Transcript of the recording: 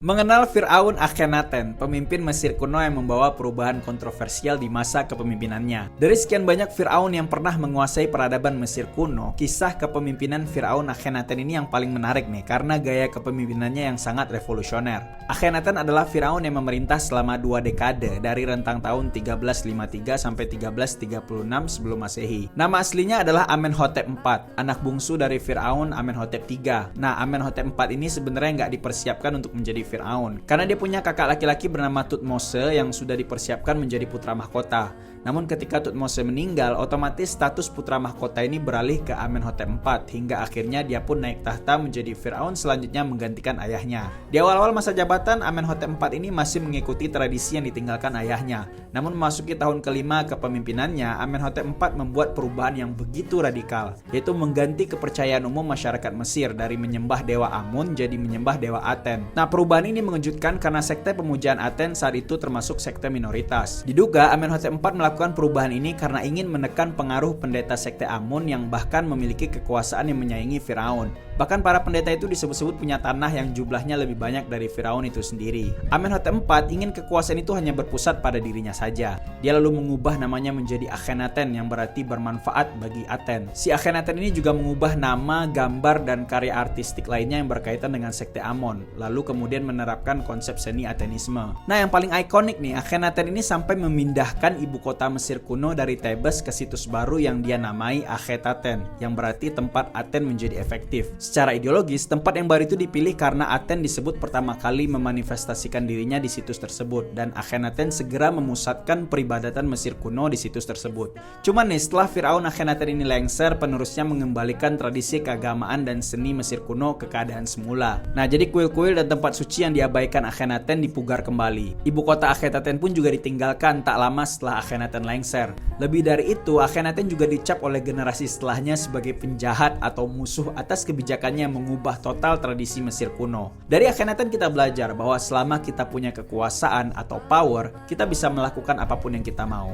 Mengenal Fir'aun Akhenaten, pemimpin Mesir kuno yang membawa perubahan kontroversial di masa kepemimpinannya. Dari sekian banyak Fir'aun yang pernah menguasai peradaban Mesir kuno, kisah kepemimpinan Fir'aun Akhenaten ini yang paling menarik nih, karena gaya kepemimpinannya yang sangat revolusioner. Akhenaten adalah Fir'aun yang memerintah selama 2 dekade, dari rentang tahun 1353 sampai 1336 sebelum Masehi. Nama aslinya adalah Amenhotep IV, anak bungsu dari Fir'aun Amenhotep III. Nah, Amenhotep IV ini sebenarnya nggak dipersiapkan untuk menjadi Fir'aun, karena dia punya kakak laki-laki bernama Thutmose yang sudah dipersiapkan menjadi putra mahkota. Namun ketika Thutmose meninggal, otomatis status putra mahkota ini beralih ke Amenhotep IV, hingga akhirnya dia pun naik tahta menjadi Fir'aun selanjutnya menggantikan ayahnya. Di awal-awal masa jabatan, Amenhotep IV ini masih mengikuti tradisi yang ditinggalkan ayahnya. Namun memasuki tahun kelima kepemimpinannya, Amenhotep IV membuat perubahan yang begitu radikal, yaitu mengganti kepercayaan umum masyarakat Mesir dari menyembah dewa Amun jadi menyembah dewa Aten. Nah, perubahan ini mengejutkan karena sekte pemujaan Aten saat itu termasuk sekte minoritas. Diduga Amenhotep IV melakukan perubahan ini karena ingin menekan pengaruh pendeta sekte Amun yang bahkan memiliki kekuasaan yang menyaingi Firaun. Bahkan para pendeta itu disebut-sebut punya tanah yang jumlahnya lebih banyak dari Firaun itu sendiri. Amenhotep IV ingin kekuasaan itu hanya berpusat pada dirinya saja. Dia lalu mengubah namanya menjadi Akhenaten yang berarti bermanfaat bagi Aten. Si Akhenaten ini juga mengubah nama, gambar, dan karya artistik lainnya yang berkaitan dengan sekte Amon, lalu kemudian menerapkan konsep seni Atenisme. Nah, yang paling ikonik nih, Akhenaten ini sampai memindahkan ibu kota Mesir kuno dari Thebes ke situs baru yang dia namai Akhetaten, yang berarti tempat Aten menjadi efektif. Secara ideologis, tempat yang baru itu dipilih karena Aten disebut pertama kali memanifestasikan dirinya di situs tersebut, dan Akhenaten segera memusatkan peribadatan Mesir kuno di situs tersebut. Cuman nih, setelah Firaun Akhenaten ini lengser, penerusnya mengembalikan tradisi keagamaan dan seni Mesir kuno ke keadaan semula. Nah, jadi kuil-kuil dan tempat suci yang diabaikan Akhenaten dipugar kembali. Ibu kota Akhetaten pun juga ditinggalkan tak lama setelah Akhenaten lengser. Lebih dari itu, Akhenaten juga dicap oleh generasi setelahnya sebagai penjahat atau musuh atas kebijakannya yang mengubah total tradisi Mesir kuno. Dari Akhenaten kita belajar bahwa selama kita punya kekuasaan atau power, kita bisa melakukan apapun yang kita mau.